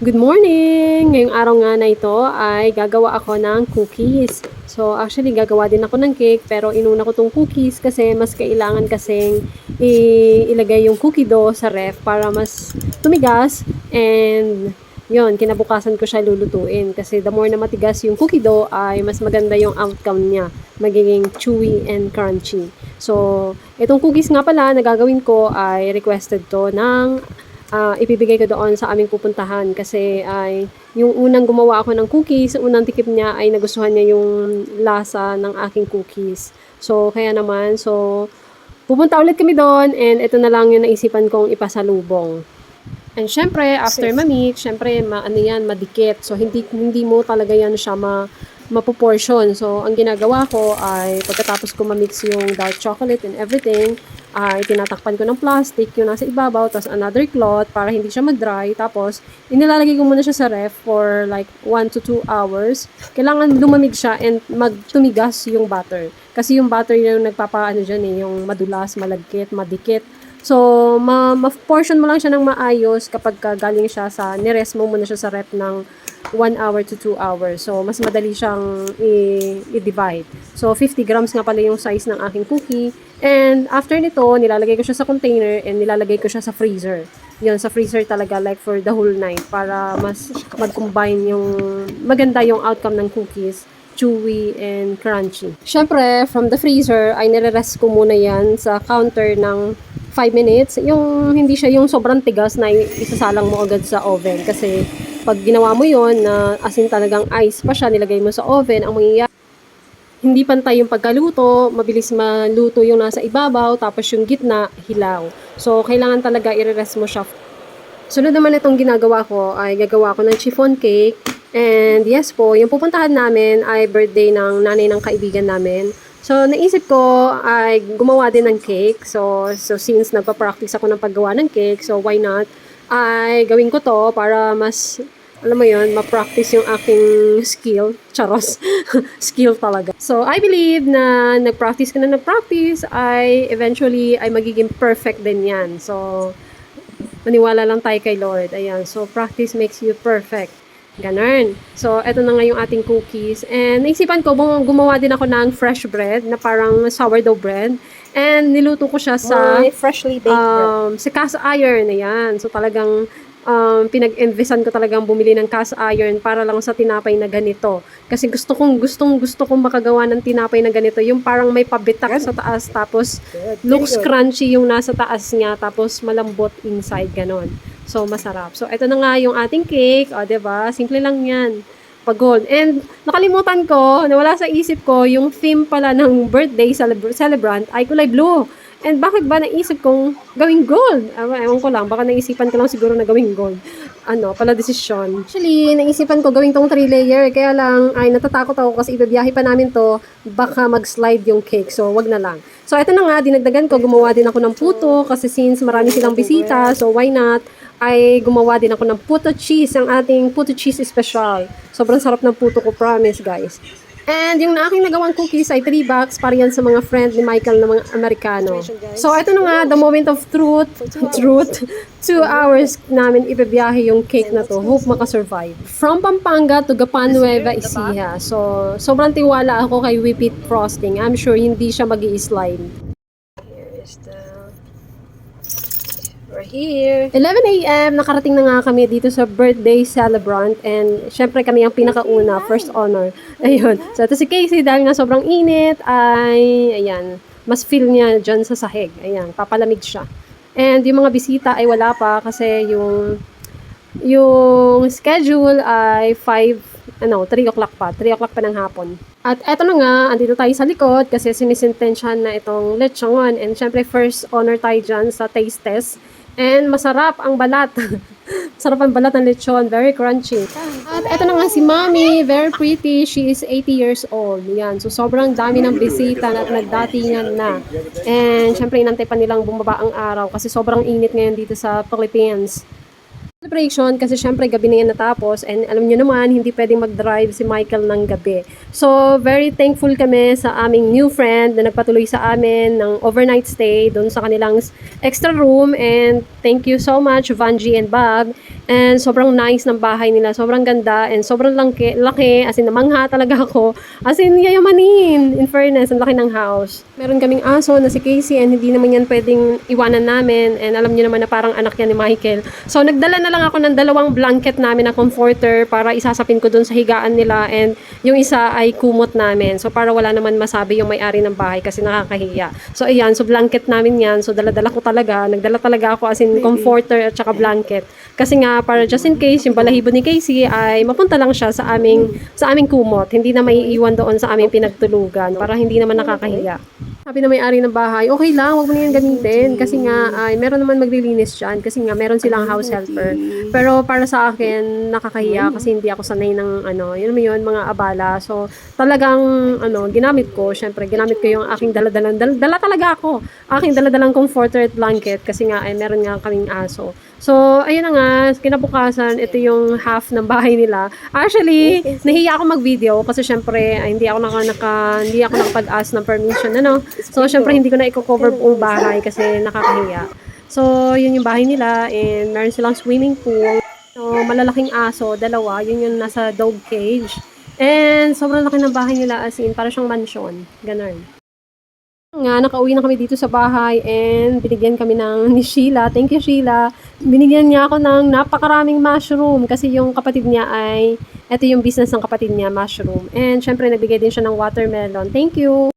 Good morning! Ngayong araw nga na ito ay gagawa ako ng cookies. So actually gagawa din ako ng cake pero inuna ko tong cookies kasi mas kailangan kasing ilagay yung cookie dough sa ref para mas tumigas and yon kinabukasan ko siya lulutuin kasi the more na matigas yung cookie dough ay mas maganda yung outcome niya. Magiging chewy and crunchy. So itong cookies nga pala na gagawin ko ay requested to ng ibibigay ko doon sa aming pupuntahan kasi ay yung unang gumawa ako ng cookies, unang tikip niya ay nagustuhan niya yung lasa ng aking cookies. So, kaya naman, pupunta ulit kami doon and ito na lang yung naisipan kong ipasalubong. And syempre, after ma-mix, syempre, madikit. So, hindi mo talaga yan siya mapoportion. So, ang ginagawa ko ay pagkatapos ko ma-mix yung dark chocolate and everything, ay tinatakpan ko ng plastic yung nasa ibabaw, tapos another cloth para hindi siya mag-dry. Tapos, inilalagay ko muna siya sa ref for like 1 to 2 hours. Kailangan lumamig siya and magtumigas yung butter. Kasi yung butter yung nagpapaano dyan yung madulas, malagkit, madikit. So, ma-portion mo lang siya ng maayos kapag galing siya nirest mo muna siya sa ref ng 1 hour to 2 hours. So, mas madali siyang i-divide. So, 50 grams nga pala yung size ng aking cookie. And after nito, nilalagay ko siya sa container and nilalagay ko siya sa freezer. Yun, sa freezer talaga like for the whole night para mas mag-combine maganda yung outcome ng cookies, chewy and crunchy. Syempre, from the freezer ay nire-rest ko muna yan sa counter ng 5 minutes. Yung hindi siya yung sobrang tigas na isasalang mo agad sa oven kasi pag ginawa mo yon na asin talagang ice pa siya, nilagay mo sa oven, ang mangyayari hindi pantay yung pagkaluto, mabilis maluto yung nasa ibabaw, tapos yung gitna, hilaw. So, kailangan talaga i-rest mo siya. Sunod naman itong ginagawa ko ay gagawa ko ng chiffon cake. And yes po, yung pupuntahan namin ay birthday ng nanay ng kaibigan namin. So, naisip ko ay gumawa din ng cake. So since nagpa-practice ako ng paggawa ng cake, so why not? Ay gawin ko to para mas alam mo yun, ma-practice yung aking skill. Charos. Skill talaga. So, I believe na nag-practice ay eventually ay magiging perfect din yan. So, maniwala lang tayo kay Lord. Ayan. So, practice makes you perfect. Ganun. So, eto na nga yung ating cookies. And naisipan ko, gumawa din ako ng fresh bread na parang sourdough bread. And niluto ko siya sa freshly baked bread. Sa cast iron. Ayan. So, talagang pinag-investan ko talagang bumili ng cast iron para lang sa tinapay na ganito. Kasi gusto kong makagawa ng tinapay na ganito. Yung parang may pabitak sa taas, tapos looks crunchy yung nasa taas niya, tapos malambot inside, ganon. So, masarap. So, ito na nga yung ating cake. O, diba? Simple lang yan. Pag-gold. And, nakalimutan ko, nawala sa isip ko, yung theme pala ng birthday celebrant ay kulay blue. And bakit ba naisip kong gawing gold? Ewan ko lang, baka naisipan ko lang siguro na gawing gold. Pala desisyon. Actually, naisipan ko gawing tong 3-layer. Kaya lang, ay natatakot ako kasi ibibiyahe pa namin to, baka mag-slide yung cake. So, wag na lang. So, ito na nga, dinagdagan ko, gumawa din ako ng puto kasi since marami silang bisita, so why not? Ay gumawa din ako ng puto cheese, ang ating puto cheese special. Sobrang sarap ng puto ko, promise guys. And yung aking nagawang cookies ay 3 bucks para yan sa mga friend ni Michael na mga Amerikano. So, ito na nga, the moment of truth. 2 hours namin ibibiyahe yung cake na to. Hope makasurvive. From Pampanga to Gapan Nueva Ecija. So, sobrang tiwala ako kay Whipped Frosting. I'm sure hindi siya mag-i-slide. We're here. 11 a.m. Nakarating na nga kami dito sa birthday celebrant. And syempre kami ang pinakauna, first honor. Ayun. So ito si Casey, dahil nga sobrang init, ay, ayan, mas feel niya dyan sa sahig. Ayan, papalamig siya. And yung mga bisita ay wala pa kasi yung schedule ay 3 o'clock pa. 3 o'clock pa ng hapon. At eto na nga, andito tayo sa likod kasi sinisintensyahan na itong lechon. And syempre first honor tayo dyan sa taste test. And masarap ang balat. Sarap ang balat ng lechon. Very crunchy. At eto na nga si Mommy. Very pretty. She is 80 years old. Yan. So, sobrang dami ng bisita at nagdatingan na. And syempre, inantay pa nilang bumaba ang araw kasi sobrang init ngayon dito sa Philippines. Celebration kasi syempre gabi na yan natapos and alam nyo naman hindi pwedeng mag-drive si Michael ng gabi. So very thankful kami sa aming new friend na nagpatuloy sa amin ng overnight stay doon sa kanilang extra room, and thank you so much Vanji and Bob. And sobrang nice ng bahay nila, sobrang ganda and sobrang laki, as in namangha talaga ako. As in yayamanin, in fairness, ang laki ng house. Meron kaming aso na si Casey and hindi naman yan pwedeng iwanan namin and alam niyo naman na parang anak yan ni Michael. So nagdala na lang ako ng 2 blanket namin na comforter para isasapin ko dun sa higaan nila and yung isa ay kumot namin. So para wala naman masabi yung may-ari ng bahay kasi nakakahiya. So ayan, so blanket namin yan. So dala-dala ko talaga, nagdala talaga ako as in comforter at saka blanket. Kasi nga para just in case yung balahibo ni Casey ay mapunta lang siya sa aming kumot. Hindi na maiiwan doon sa aming pinagtulugan para hindi naman nakakahiya. Sabi na may-ari ng bahay, okay lang, wag mo na yan gamitin. Kasi nga, ay, meron naman maglilinis dyan. Kasi nga, meron silang house helper. Pero para sa akin, nakakahiya kasi hindi ako sanay ng, yun naman yun, mga abala. So, talagang, ginamit ko. Syempre, ginamit ko yung aking dala talaga ako. Aking daladalang comforter at blanket. Kasi nga, ay, meron nga kaming aso. So, ayun na nga, kinabukasan, ito yung half ng bahay nila. Actually, nahiya ako mag-video kasi syempre, hindi ako nakapag-ask ng permission, So, syempre, hindi ko na i-cover buong bahay kasi nakakahiya. So, yun yung bahay nila and meron silang swimming pool. So, malalaking aso, 2, yun yung nasa dog cage. And sobrang laki ng bahay nila as in, para siyang mansion. Ganun. Nga, nakauwi na kami dito sa bahay and binigyan kami ni Sheila. Thank you, Sheila. Binigyan niya ako ng napakaraming mushroom kasi yung kapatid niya ito yung business ng kapatid niya, mushroom. And syempre, nagbigay din siya ng watermelon. Thank you.